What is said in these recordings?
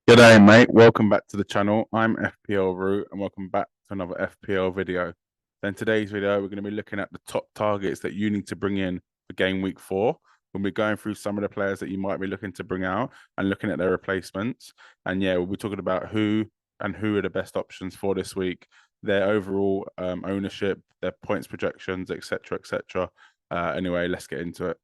G'day, mate. Welcome back to the channel. I'm FPL Root, and welcome back to another FPL video. In today's video, we're going to be looking at the top targets that you need to bring in for game week 4. We'll be going through some of the players that you might be looking to bring out and looking at their replacements. And yeah, we'll be talking about who are the best options for this week, their overall ownership, their points projections, etc., etc. Anyway, let's get into it.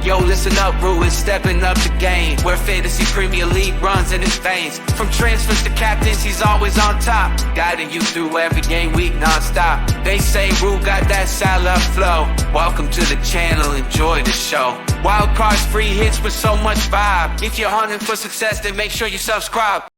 Yo, listen up, Rue is stepping up the game, where fantasy Premier League runs in his veins. From transfers to captains, he's always on top, guiding you through every game week non-stop. They say Rue got that Salah flow. Welcome to the channel, enjoy the show. Wild cards, free hits with so much vibe. If you're hunting for success, then make sure you subscribe.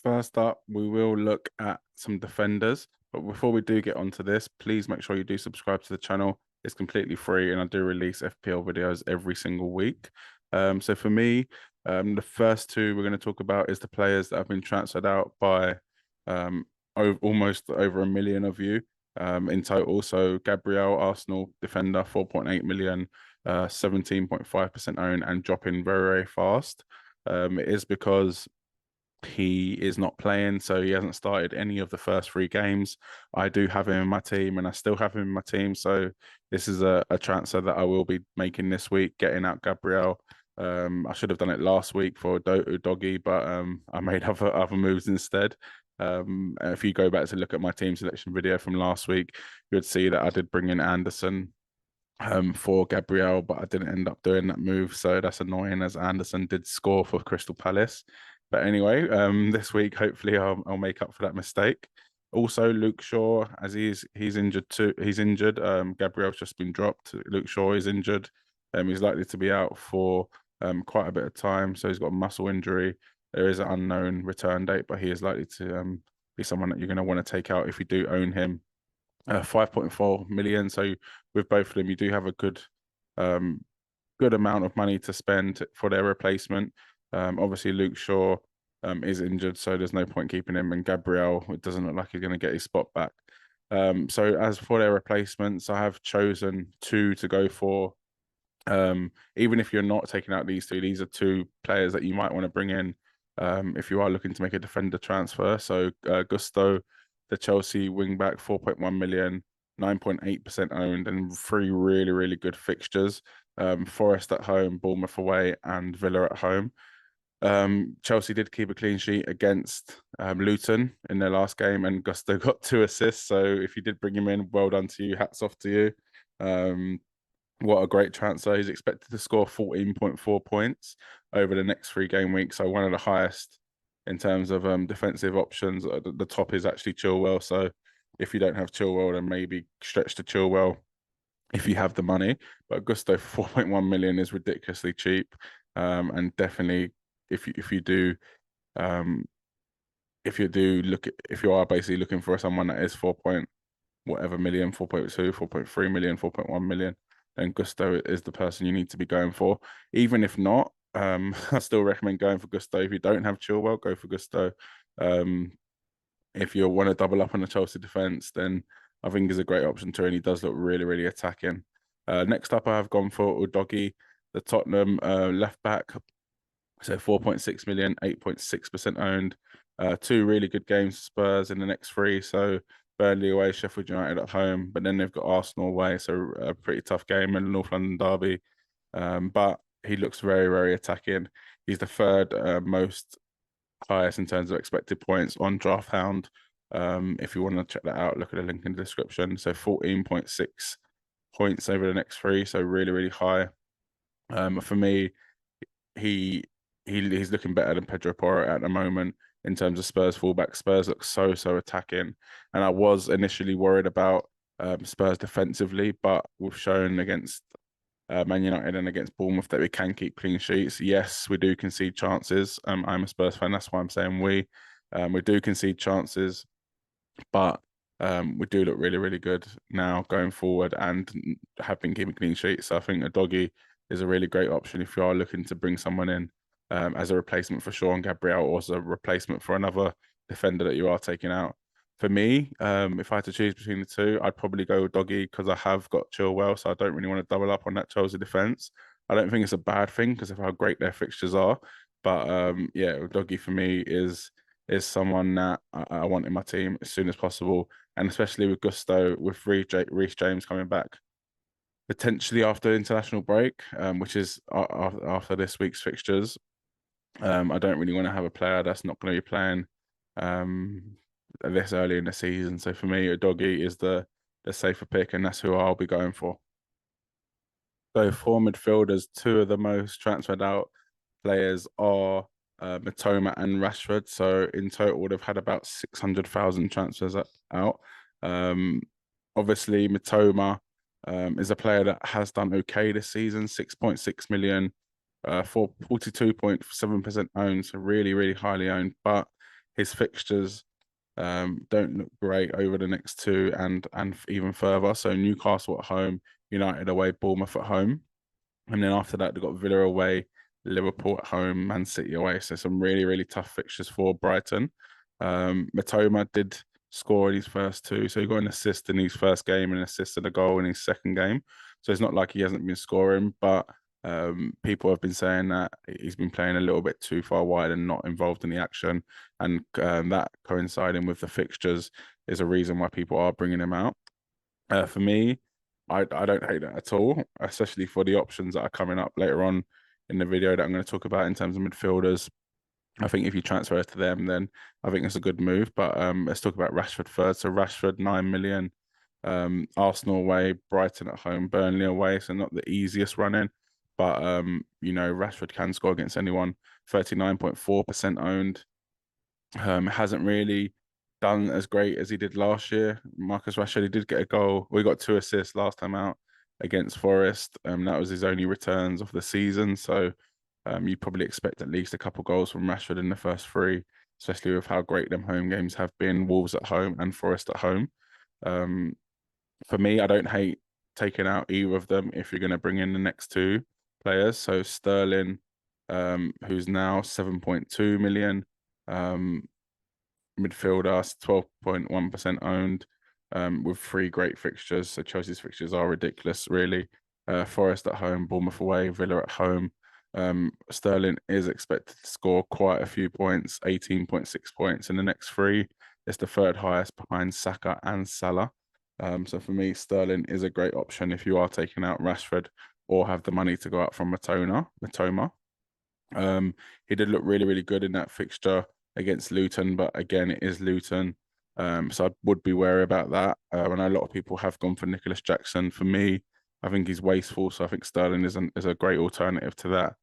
First up, we will look at some defenders. But before we do get onto this, please make sure you do subscribe to the channel. It's completely free, and I do release FPL videos every single week. So for me, the first two we're going to talk about is the players that have been transferred out by almost over 1 million of you in total. So Gabriel, Arsenal defender, 4.8 million, 17.5% owned, and dropping very, very fast. It is because he is not playing, so he hasn't started any of the first 3 games. I do have him in my team, and I still have him in my team. So this is a transfer that I will be making this week, getting out Gabriel. I should have done it last week for Doggy, but I made other moves instead. If you go back to look at my team selection video from last week, you would see that I did bring in Anderson for Gabriel, but I didn't end up doing that move. So that's annoying, as Anderson did score for Crystal Palace. But anyway, this week, hopefully I'll make up for that mistake. Also, Luke Shaw, as he's injured too. He's injured. Gabriel's just been dropped. Luke Shaw is injured. He's likely to be out for quite a bit of time. So he's got a muscle injury. There is an unknown return date, but he is likely to be someone that you're going to want to take out if you do own him. 5.4 million. So with both of them, you do have a good amount of money to spend for their replacement. Obviously, Luke Shaw is injured, so there's no point keeping him. And Gabriel, it doesn't look like he's going to get his spot back. So as for their replacements, I have chosen 2 to go for. Even if you're not taking out these 2, these are 2 players that you might want to bring in if you are looking to make a defender transfer. So Gusto, the Chelsea wingback, 4.1 million, 9.8% owned, and 3 really, really good fixtures. Forest at home, Bournemouth away, and Villa at home. Chelsea did keep a clean sheet against Luton in their last game, and Gusto got 2 assists. So if you did bring him in, well done to you. Hats off to you. What a great transfer. He's expected to score 14.4 points over the next 3 game weeks. So one of the highest in terms of defensive options. The top is actually Chilwell. So if you don't have Chilwell, then maybe stretch to Chilwell if you have the money. But Gusto for 4.1 million is ridiculously cheap. And definitely if you do if you are basically looking for someone that is 4 point whatever million, 4.2, 4.3 million, 4.1 million, then Gusto is the person you need to be going for. Even if not, I still recommend going for Gusto. If you don't have Chilwell, go for Gusto. If you want to double up on the Chelsea defense, then I think is a great option too, and he does look really, really attacking. Next up, I have gone for Udogie, the Tottenham left back. So 4.6 million, 8.6% owned. 2 really good games for Spurs in the next 3. So Burnley away, Sheffield United at home, but then they've got Arsenal away, so a pretty tough game in the North London derby. But he looks very, very attacking. He's the 3rd most highest in terms of expected points on Draft Hound. If you want to check that out, look at the link in the description. So 14.6 points over the next 3, so really, really high. For me, he's looking better than Pedro Porro at the moment in terms of Spurs fullback. Spurs look so attacking, and I was initially worried about Spurs defensively, but we've shown against Man United and against Bournemouth that we can keep clean sheets. Yes, we do concede chances. I'm a Spurs fan, that's why I'm saying we do concede chances, but we do look really, really good now going forward and have been keeping clean sheets. So I think Udogie is a really great option if you are looking to bring someone in as a replacement for Shaw and Gabriel, or as a replacement for another defender that you are taking out. For me, if I had to choose between the 2, I'd probably go with Doggy because I have got Chilwell, so I don't really want to double up on that Chelsea defense. I don't think it's a bad thing because of how great their fixtures are. But yeah, Doggy for me is someone that I want in my team as soon as possible, and especially with Gusto, with Reece James coming back potentially after international break, which is after this week's fixtures. I don't really want to have a player that's not going to be playing um, this early in the season. So for me, a Doggy is the safer pick, and that's who I'll be going for. So for midfielders, two of the most transferred out players are Matoma and Rashford. So in total, they've had about 600,000 transfers out. Um, Obviously, Matoma is a player that has done okay this season, 6.6 million, for 42.7% owned, so really, really highly owned. But his fixtures don't look great over the next two and even further. So Newcastle at home, United away, Bournemouth at home. And then after that, they've got Villa away, Liverpool at home, Man City away. So some really, really tough fixtures for Brighton. Matoma did score in his first two. So he got an assist in his first game and an assist and a goal in his second game. So it's not like he hasn't been scoring, but people have been saying that he's been playing a little bit too far wide and not involved in the action. And that coinciding with the fixtures is a reason why people are bringing him out. For me, I don't hate that at all, especially for the options that are coming up later on in the video that I'm going to talk about in terms of midfielders. I think if you transfer to them, then I think it's a good move. But let's talk about Rashford first. So Rashford, 9 million. Arsenal away, Brighton at home, Burnley away. So not the easiest running, but Rashford can score against anyone. 39.4% owned. Hasn't really done as great as he did last year. Marcus Rashford, he did get a goal. We got 2 assists last time out against Forest. That was his only returns of the season. So you probably expect at least a couple goals from Rashford in the first three, especially with how great them home games have been. Wolves at home and Forest at home. Um, for me, I don't hate taking out either of them if you're going to bring in the next two players. So Sterling, who's now 7.2 million. Midfielder, 12.1% owned, with three great fixtures. So Chelsea's fixtures are ridiculous, really. Forest at home, Bournemouth away, Villa at home. Sterling is expected to score quite a few points, 18.6 points in the next three. It's the third highest behind Saka and Salah. So for me, Sterling is a great option if you are taking out Rashford or have the money to go out from Matoma. He did look really, really good in that fixture against Luton, but again, it is Luton. So I would be wary about that. I know a lot of people have gone for Nicholas Jackson. For me, I think he's wasteful, so I think Sterling is a great alternative to that.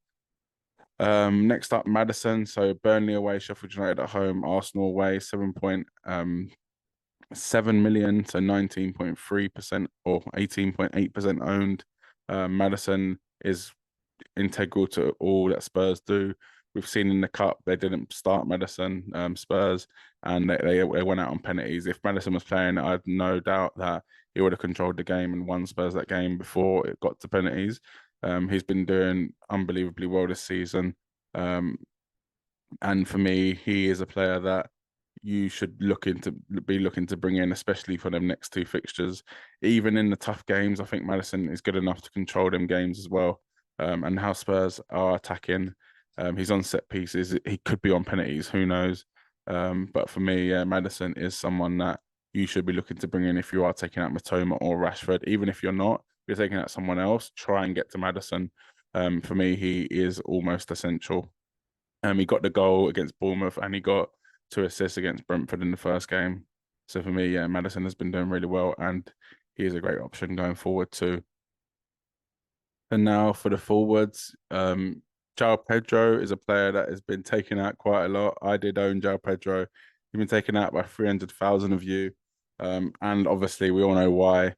Next up, Maddison. So Burnley away, Sheffield United at home, Arsenal away, 7.7 million, so 19.3% or 18.8% owned. Maddison is integral to all that Spurs do. We've seen in the cup they didn't start Maddison, Spurs, and they went out on penalties. If Maddison was playing, I had no doubt that he would have controlled the game and won Spurs that game before it got to penalties. He's been doing unbelievably well this season, and for me, he is a player that you should be looking to bring in, especially for them next two fixtures. Even in the tough games, I think Maddison is good enough to control them games as well. And how Spurs are attacking, he's on set pieces. He could be on penalties. Who knows? But for me, yeah, Maddison is someone that you should be looking to bring in if you are taking out Matoma or Rashford. Even if you're not, if you're taking out someone else, try and get to Maddison. For me, he is almost essential. He got the goal against Bournemouth and he got 2 assists against Brentford in the first game. So for me, yeah, Maddison has been doing really well and he is a great option going forward too. And now for the forwards, João Pedro is a player that has been taken out quite a lot. I did own João Pedro. He's been taken out by 300,000 of you. And obviously we all know why.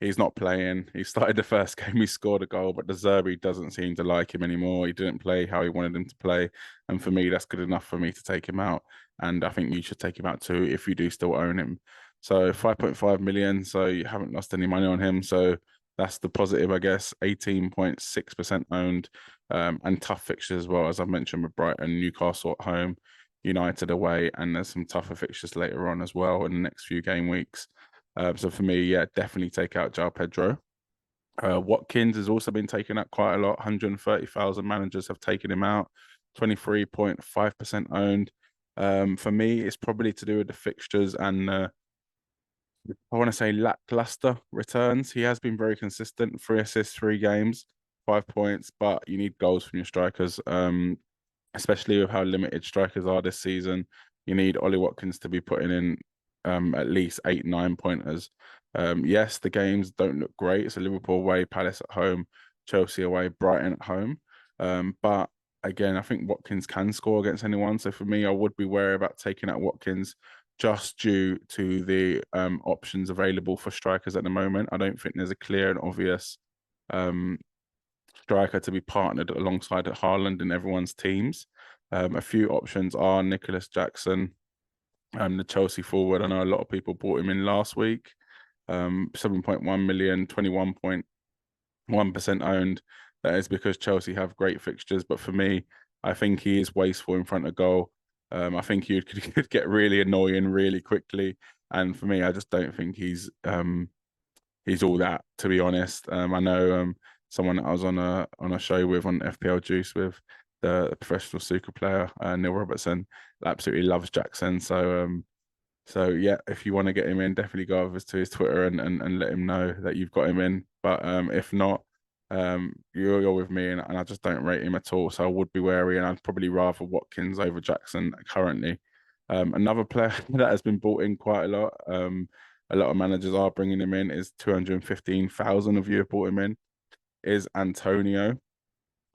He's not playing. He started the first game, he scored a goal, but De Zerbi doesn't seem to like him anymore. He didn't play how he wanted him to play. And for me, that's good enough for me to take him out. And I think you should take him out too if you do still own him. So 5.5 million. So you haven't lost any money on him. So that's the positive, I guess. 18.6% owned, and tough fixtures as well, as I've mentioned with Brighton, Newcastle at home, United away, and there's some tougher fixtures later on as well in the next few game weeks. So for me, yeah, definitely take out João Pedro. Watkins has also been taken out quite a lot. 130,000 managers have taken him out. 23.5% owned. For me, it's probably to do with the fixtures and I want to say lackluster returns. He has been very consistent. 3 assists, 3 games, 5 points, but you need goals from your strikers. Especially with how limited strikers are this season. You need Ollie Watkins to be putting in at least 8, 9 pointers. Yes, the games don't look great. So Liverpool away, Palace at home, Chelsea away, Brighton at home. But again, I think Watkins can score against anyone. So for me, I would be wary about taking out Watkins just due to the options available for strikers at the moment. I don't think there's a clear and obvious um, striker to be partnered alongside Haaland in everyone's teams. A few options are Nicholas Jackson, the Chelsea forward. I know a lot of people bought him in last week. 7.1 million, 21.1% owned. That is because Chelsea have great fixtures, but for me, I think he is wasteful in front of goal. I think he could get really annoying really quickly, and for me, I just don't think he's all that, to be honest. I know someone that I was on a show with on FPL Juice with the professional snooker player Neil Robertson absolutely loves Jackson. So yeah, if you want to get him in, definitely go over to his Twitter and let him know that you've got him in. But if not, you're with me, and I just don't rate him at all. So I would be wary, and I'd probably rather Watkins over Jackson currently. Another player that has been bought in quite a lot of managers are bringing him in, is 215,000 of you have bought him in, is Antonio.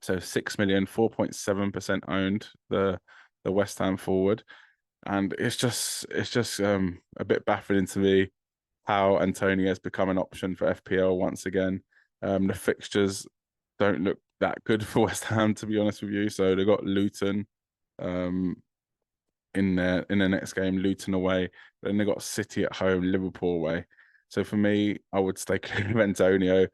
So 6 million, 4.7% owned, the West Ham forward. And it's just a bit baffling to me how Antonio has become an option for FPL once again. The fixtures don't look that good for West Ham, to be honest with you. So they've got Luton um, in the next game, Luton away. Then they got City at home, Liverpool away. So for me, I would stay clear of Antonio.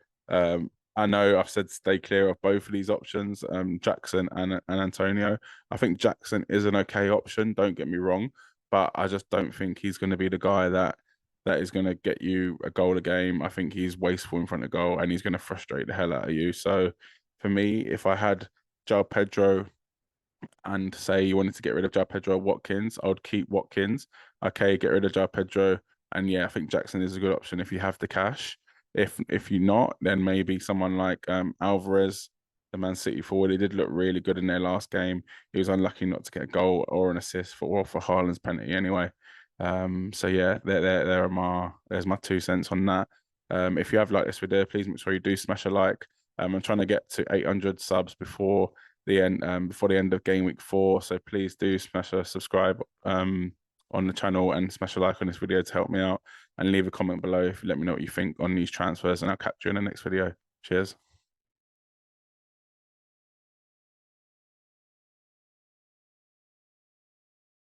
I know I've said stay clear of both of these options, Jackson and Antonio. I think Jackson is an okay option, don't get me wrong, but I just don't think he's going to be the guy that is going to get you a goal a game. I think he's wasteful in front of goal and he's going to frustrate the hell out of you. So for me, if I had João Pedro and say you wanted to get rid of João Pedro Watkins, I would keep Watkins. Okay, get rid of João Pedro. And yeah, I think Jackson is a good option if you have the cash. If you're not, then maybe someone like Alvarez, the Man City forward. He did look really good in their last game. He was unlucky not to get a goal or an assist for Haaland's penalty anyway. So yeah, there's my 2 cents on that. If you have liked this video, please make sure you do smash a like. I'm trying to get to 800 subs before the end of game week 4. So please do smash a subscribe on the channel and smash a like on this video to help me out, and leave a comment below if you let me know what you think on these transfers, and I'll catch you in the next video. Cheers.